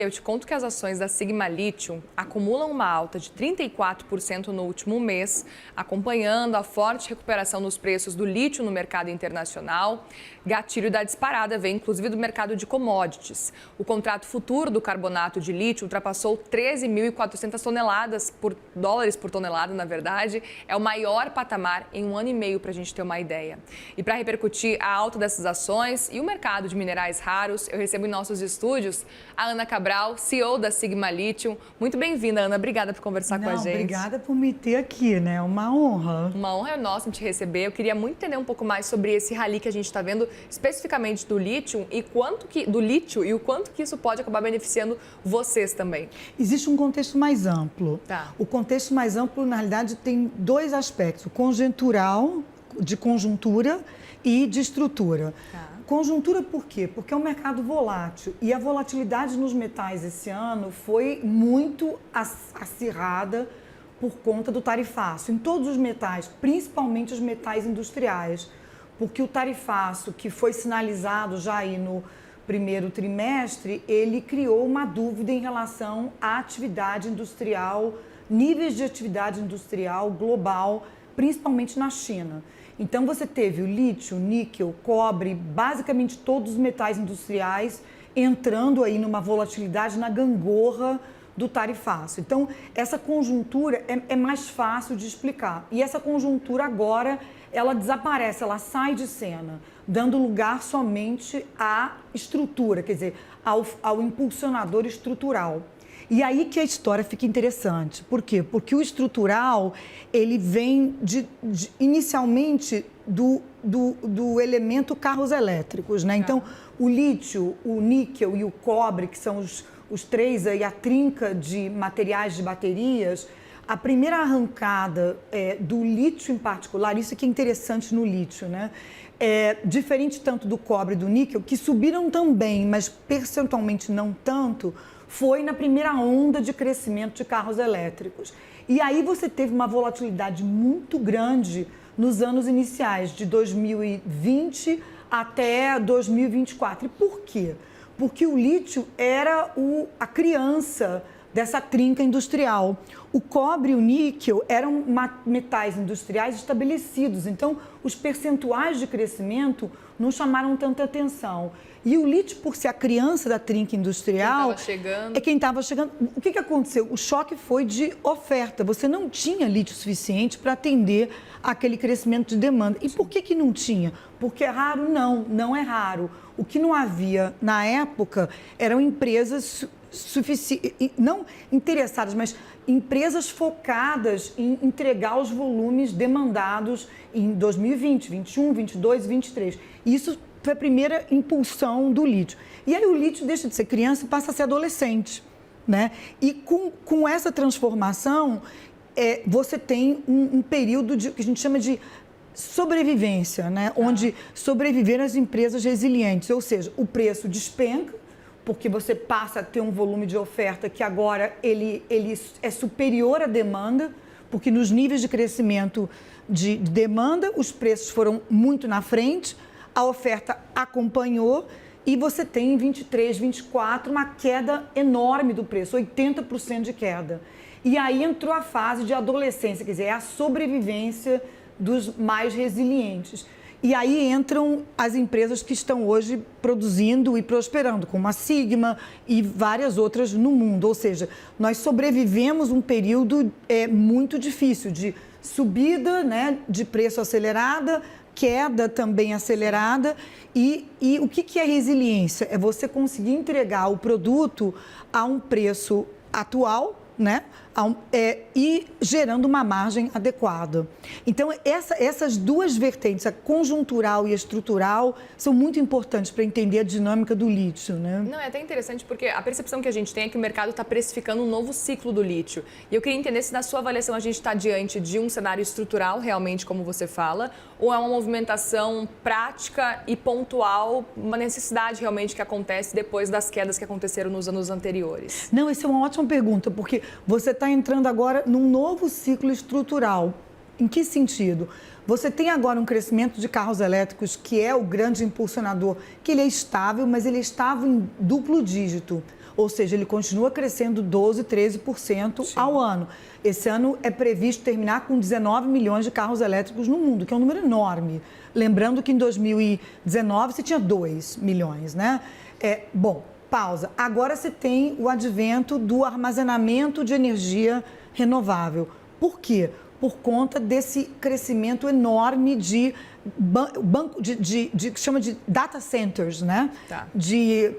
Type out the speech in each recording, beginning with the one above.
Eu te conto que as ações da Sigma Lithium acumulam uma alta de 34% no último mês, acompanhando a forte recuperação nos preços do lítio no mercado internacional. Gatilho da disparada vem inclusive do mercado de commodities. O contrato futuro do carbonato de lítio ultrapassou 13.400 dólares por tonelada, na verdade. É o maior patamar em 1 ano e meio, para a gente ter uma ideia. E para repercutir a alta dessas ações e o mercado de minerais raros, eu recebo em nossos estúdios a Ana Cabral, CEO da Sigma Lithium. Muito bem-vinda, Ana. Obrigada por conversar com a gente. Obrigada por me ter aqui, né? Uma honra. Uma honra é nossa te receber. Eu queria muito entender um pouco mais sobre esse rally que a gente está vendo, especificamente do lítio e o quanto que isso pode acabar beneficiando vocês também. Existe um contexto mais amplo. Tá. O contexto mais amplo, na realidade, tem dois aspectos: o conjuntural, de conjuntura, e de estrutura. Tá. Conjuntura por quê? Porque é um mercado volátil e a volatilidade nos metais esse ano foi muito acirrada por conta do tarifaço em todos os metais, principalmente os metais industriais, porque o tarifaço que foi sinalizado já aí no primeiro trimestre, ele criou uma dúvida em relação à atividade industrial, níveis de atividade industrial global, principalmente na China. Então, você teve o lítio, níquel, cobre, basicamente todos os metais industriais entrando aí numa volatilidade, na gangorra do tarifaço. Então, essa conjuntura é mais fácil de explicar. E essa conjuntura agora, ela desaparece, ela sai de cena, dando lugar somente à estrutura, quer dizer, ao impulsionador estrutural. E aí que a história fica interessante. Por quê? Porque o estrutural, ele vem inicialmente do elemento carros elétricos, né? Então, o lítio, o níquel e o cobre, que são os três aí, a trinca de materiais de baterias, a primeira arrancada do lítio em particular, isso que é interessante no lítio, né? Diferente tanto do cobre e do níquel, que subiram também, mas percentualmente não tanto, foi na primeira onda de crescimento de carros elétricos. E aí você teve uma volatilidade muito grande nos anos iniciais, de 2020 até 2024. E por quê? Porque o lítio era a criança dessa trinca industrial. O cobre e o níquel eram metais industriais estabelecidos, então os percentuais de crescimento não chamaram tanta atenção. E o lítio, por ser a criança da trinca industrial, é quem estava chegando. O que aconteceu? O choque foi de oferta. Você não tinha lítio suficiente para atender aquele crescimento de demanda. E por que não tinha? Porque é raro? Não, não é raro. O que não havia na época eram empresas não interessadas, mas empresas focadas em entregar os volumes demandados em 2020, 2021, 2022, 2023. Isso foi a primeira impulsão do lítio. E aí o lítio deixa de ser criança e passa a ser adolescente, né? E com essa transformação, você tem um período que a gente chama de sobrevivência, né? Onde sobreviveram as empresas resilientes, ou seja, o preço despenca, porque você passa a ter um volume de oferta que agora ele é superior à demanda, porque nos níveis de crescimento de demanda, os preços foram muito na frente, a oferta acompanhou e você tem em 23, 24 uma queda enorme do preço, 80% de queda. E aí entrou a fase de adolescência, quer dizer, é a sobrevivência dos mais resilientes. E aí entram as empresas que estão hoje produzindo e prosperando, como a Sigma e várias outras no mundo. Ou seja, nós sobrevivemos um período muito difícil de subida, né, de preço acelerada, queda também acelerada. E o que é resiliência? É você conseguir entregar o produto a um preço atual, né? E gerando uma margem adequada. Então, essas duas vertentes, a conjuntural e a estrutural, são muito importantes para entender a dinâmica do lítio, né? Não, é até interessante porque a percepção que a gente tem é que o mercado está precificando um novo ciclo do lítio. E eu queria entender se na sua avaliação a gente está diante de um cenário estrutural, realmente, como você fala, ou é uma movimentação prática e pontual, uma necessidade realmente que acontece depois das quedas que aconteceram nos anos anteriores? Não, essa é uma ótima pergunta, porque você está entrando agora num novo ciclo estrutural. Em que sentido? Você tem agora um crescimento de carros elétricos que é o grande impulsionador, que ele é estável, mas ele é estável em duplo dígito. ou seja, ele continua crescendo 12%, 13% ao ano. Esse ano é previsto terminar com 19 milhões de carros elétricos no mundo, que é um número enorme. Lembrando que em 2019 você tinha 2 milhões, né? Bom, pausa. Agora você tem o advento do armazenamento de energia renovável. Por quê? Por conta desse crescimento enorme de banco que chama de data centers, né? Tá. De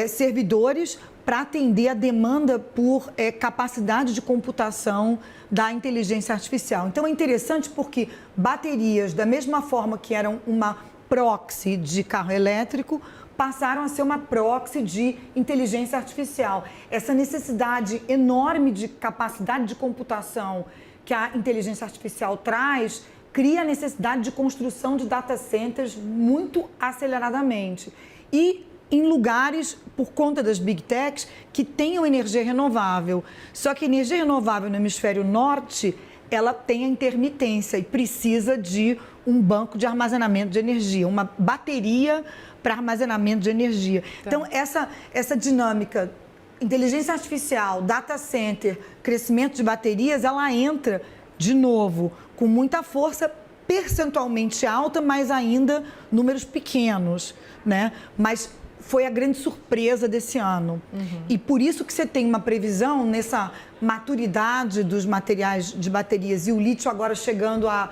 servidores para atender a demanda por capacidade de computação da inteligência artificial. Então é interessante porque baterias, da mesma forma que eram uma proxy de carro elétrico, passaram a ser uma proxy de inteligência artificial. Essa necessidade enorme de capacidade de computação que a inteligência artificial traz, cria a necessidade de construção de data centers muito aceleradamente. E em lugares, por conta das big techs, que tenham energia renovável. Só que a energia renovável no hemisfério norte, ela tem a intermitência e precisa de um banco de armazenamento de energia, uma bateria para armazenamento de energia. Tá. Então, essa dinâmica, inteligência artificial, data center, crescimento de baterias, ela entra de novo com muita força, percentualmente alta, mas ainda números pequenos, né? Mas foi a grande surpresa desse ano. E por isso que você tem uma previsão nessa maturidade dos materiais de baterias e o lítio agora chegando a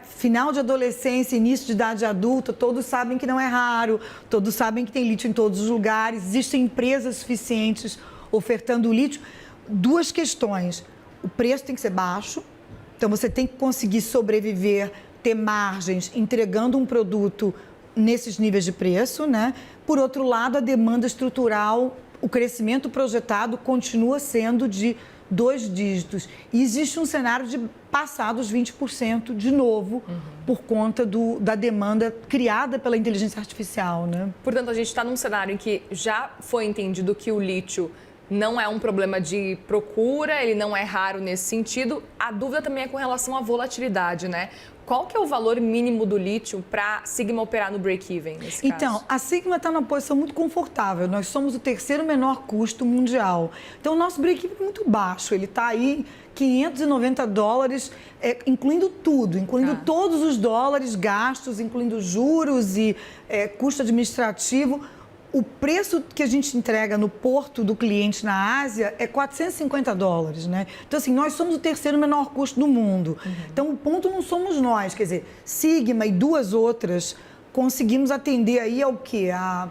final de adolescência, início de idade adulta, todos sabem que não é raro, todos sabem que tem lítio em todos os lugares, existem empresas suficientes ofertando lítio. Duas questões, o preço tem que ser baixo, então você tem que conseguir sobreviver, ter margens, entregando um produto nesses níveis de preço, né? Por outro lado, a demanda estrutural, o crescimento projetado continua sendo de 2 dígitos. E existe um cenário de passar dos 20% de novo, por conta da demanda criada pela inteligência artificial, né? Portanto, a gente está num cenário em que já foi entendido que o lítio não é um problema de procura, ele não é raro nesse sentido. A dúvida também é com relação à volatilidade, né? Qual que é o valor mínimo do lítio para a Sigma operar no break-even nesse caso? Então, a Sigma está numa posição muito confortável. Nós somos o 3º menor custo mundial. Então, o nosso break-even é muito baixo. Ele está aí $590, incluindo tudo, incluindo todos os dólares gastos, incluindo juros e custo administrativo. O preço que a gente entrega no porto do cliente na Ásia é $450, né? Então, assim, nós somos o 3º menor custo do mundo. Então, o ponto não somos nós, quer dizer, Sigma e 2 outras conseguimos atender aí ao quê? A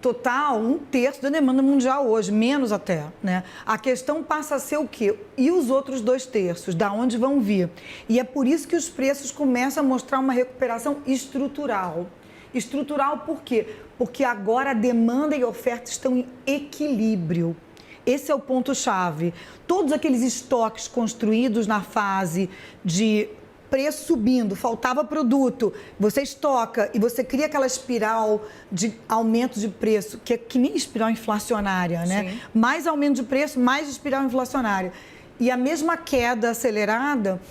total 1/3 da demanda mundial hoje, menos até, né? A questão passa a ser o quê? E os outros 2/3, da onde vão vir? E é por isso que os preços começam a mostrar uma recuperação estrutural. Estrutural por quê? Porque agora a demanda e a oferta estão em equilíbrio. Esse é o ponto-chave. Todos aqueles estoques construídos na fase de preço subindo, faltava produto, você estoca e você cria aquela espiral de aumento de preço, que é que nem espiral inflacionária, né? Sim. Mais aumento de preço, mais espiral inflacionária. E a mesma queda acelerada,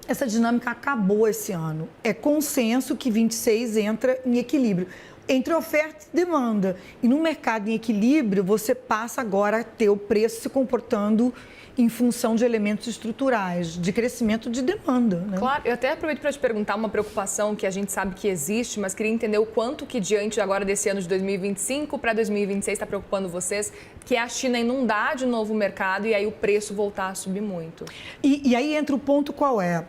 essa dinâmica acabou esse ano. É consenso que 26 entra em equilíbrio entre oferta e demanda. E no mercado em equilíbrio, você passa agora a ter o preço se comportando em função de elementos estruturais, de crescimento de demanda, né? Claro, eu até aproveito para te perguntar uma preocupação que a gente sabe que existe, mas queria entender o quanto que diante agora desse ano de 2025 para 2026 está preocupando vocês, que é a China inundar de novo o mercado e aí o preço voltar a subir muito. E aí entra o ponto qual é?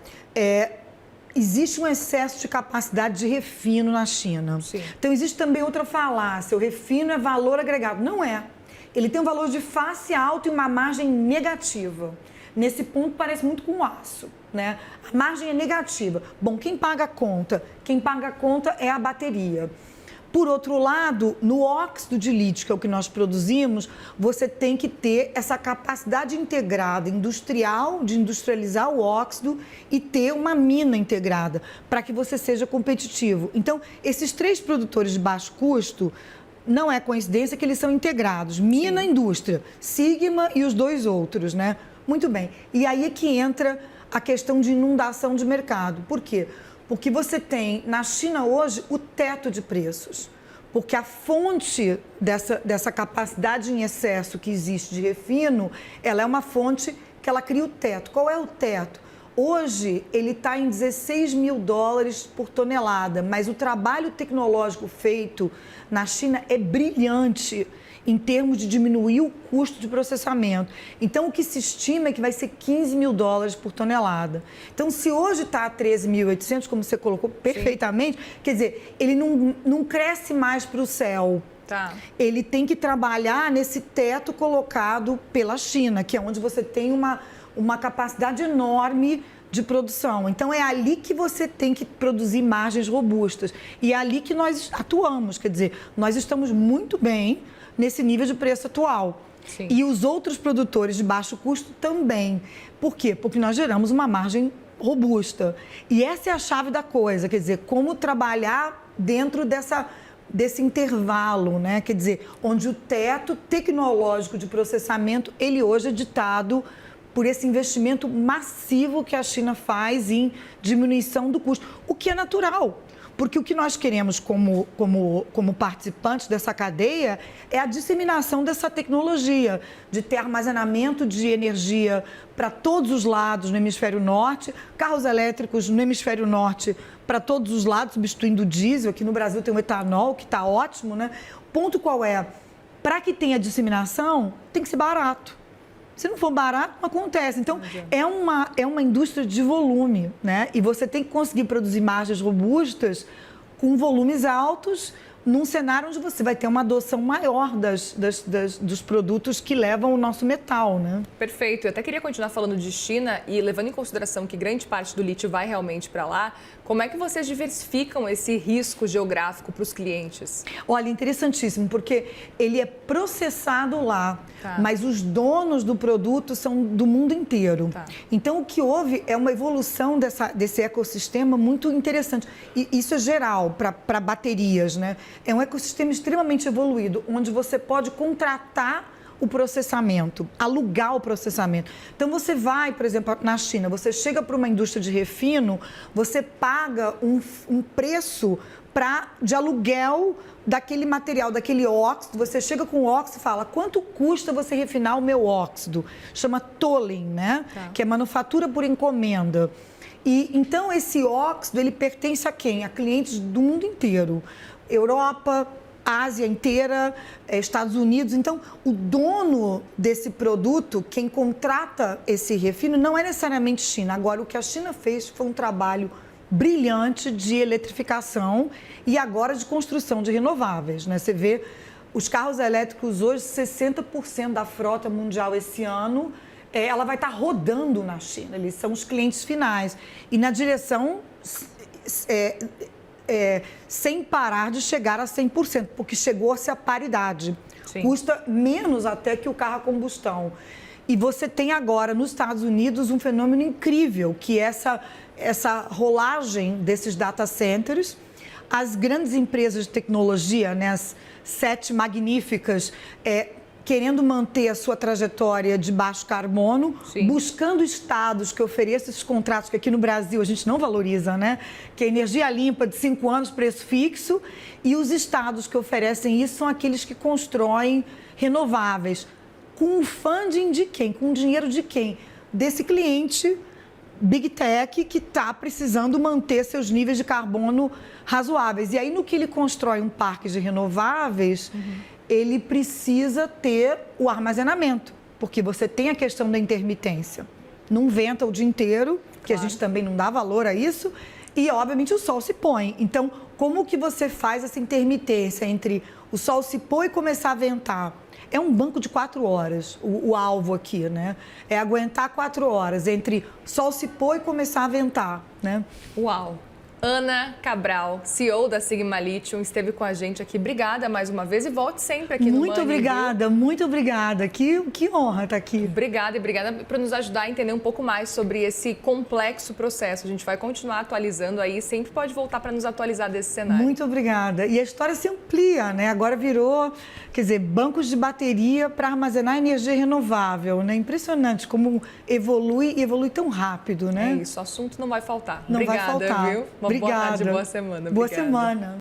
Existe um excesso de capacidade de refino na China. Sim. Então, existe também outra falácia, o refino é valor agregado. Não é. Ele tem um valor de face alto e uma margem negativa. Nesse ponto, parece muito com aço, né? A margem é negativa. Bom, quem paga a conta? Quem paga a conta é a bateria. Por outro lado, no óxido de lítio, que é o que nós produzimos, você tem que ter essa capacidade integrada industrial, de industrializar o óxido e ter uma mina integrada, para que você seja competitivo. Então, esses 3 produtores de baixo custo, não é coincidência que eles são integrados. Mina, sim, indústria, Sigma e os 2 outros, né? Muito bem. E aí é que entra a questão de inundação de mercado. Por quê? Porque você tem na China hoje o teto de preços. porque a fonte dessa capacidade em excesso que existe de refino, ela é uma fonte que ela cria o teto. Qual é o teto? Hoje, ele está em 16 mil dólares por tonelada, mas o trabalho tecnológico feito na China é brilhante em termos de diminuir o custo de processamento. Então, o que se estima é que vai ser 15 mil dólares por tonelada. Então, se hoje está a 13.800, como você colocou perfeitamente, quer dizer, ele não cresce mais para o céu. Tá. Ele tem que trabalhar nesse teto colocado pela China, que é onde você tem uma capacidade enorme de produção. Então, é ali que você tem que produzir margens robustas. E é ali que nós atuamos. Quer dizer, nós estamos muito bem nesse nível de preço atual. Sim. E os outros produtores de baixo custo também. Por quê? Porque nós geramos uma margem robusta. E essa é a chave da coisa. Quer dizer, como trabalhar dentro desse intervalo, né? Quer dizer, onde o teto tecnológico de processamento, ele hoje é ditado por esse investimento massivo que a China faz em diminuição do custo, o que é natural, porque o que nós queremos como participantes dessa cadeia é a disseminação dessa tecnologia, de ter armazenamento de energia para todos os lados no hemisfério norte, carros elétricos no hemisfério norte para todos os lados, substituindo o diesel. Aqui no Brasil tem o etanol, que está ótimo, né? O ponto qual é? Para que tenha disseminação, tem que ser barato. Se não for barato, não acontece. Então, é uma indústria de volume, né? E você tem que conseguir produzir margens robustas com volumes altos num cenário onde você vai ter uma adoção maior dos produtos que levam o nosso metal, né? Perfeito. Eu até queria continuar falando de China e levando em consideração que grande parte do lítio vai realmente para lá, como é que vocês diversificam esse risco geográfico para os clientes? Olha, interessantíssimo, porque ele é processado lá, Tá. mas os donos do produto são do mundo inteiro. Tá. Então, o que houve é uma evolução desse ecossistema muito interessante. E isso é geral para baterias, né? É um ecossistema extremamente evoluído, onde você pode contratar o processamento, alugar o processamento. Então, você vai, por exemplo, na China, você chega para uma indústria de refino, você paga um preço de aluguel daquele material, daquele óxido. Você chega com o óxido e fala, quanto custa você refinar o meu óxido? Chama tolling, né? Tá. Que é manufatura por encomenda. E então, esse óxido, ele pertence a quem? A clientes do mundo inteiro. Europa, Ásia inteira, Estados Unidos. Então, o dono desse produto, quem contrata esse refino, não é necessariamente China. Agora, o que a China fez foi um trabalho brilhante de eletrificação e agora de construção de renováveis, né? Você vê os carros elétricos hoje, 60% da frota mundial esse ano, ela vai estar rodando na China. Eles são os clientes finais. E na direção... sem parar de chegar a 100%, porque chegou-se à paridade. Sim. Custa menos até que o carro a combustão. E você tem agora, nos Estados Unidos, um fenômeno incrível, que é essa rolagem desses data centers. As grandes empresas de tecnologia, né, as 7 magníficas, querendo manter a sua trajetória de baixo carbono, Sim. buscando estados que ofereçam esses contratos, que aqui no Brasil a gente não valoriza, né? Que é energia limpa de 5 anos, preço fixo, e os estados que oferecem isso são aqueles que constroem renováveis. Com o funding de quem? Com o dinheiro de quem? Desse cliente Big Tech que está precisando manter seus níveis de carbono razoáveis. E aí, no que ele constrói um parque de renováveis, ele precisa ter o armazenamento, porque você tem a questão da intermitência. Não venta o dia inteiro, que a gente também não dá valor a isso, e, obviamente, o sol se põe. Então, como que você faz essa intermitência entre o sol se pôr e começar a ventar? É um banco de 4 horas, o alvo aqui, né? É aguentar 4 horas entre sol se pôr e começar a ventar, né? Uau! Ana Cabral, CEO da Sigma Lithium, esteve com a gente aqui. Obrigada mais uma vez e volte sempre aqui no Muito Money, obrigada, viu? muito obrigada. Que honra estar aqui. Obrigada e obrigada por nos ajudar a entender um pouco mais sobre esse complexo processo. A gente vai continuar atualizando aí, sempre pode voltar para nos atualizar desse cenário. Muito obrigada. E a história se amplia, né? Agora virou, quer dizer, bancos de bateria para armazenar energia renovável, né? Impressionante como evolui e evolui tão rápido, né? É isso, o assunto não vai faltar. Não Obrigada, vai faltar. viu? Uma Obrigada. boa tarde, boa semana. Boa Obrigada. semana.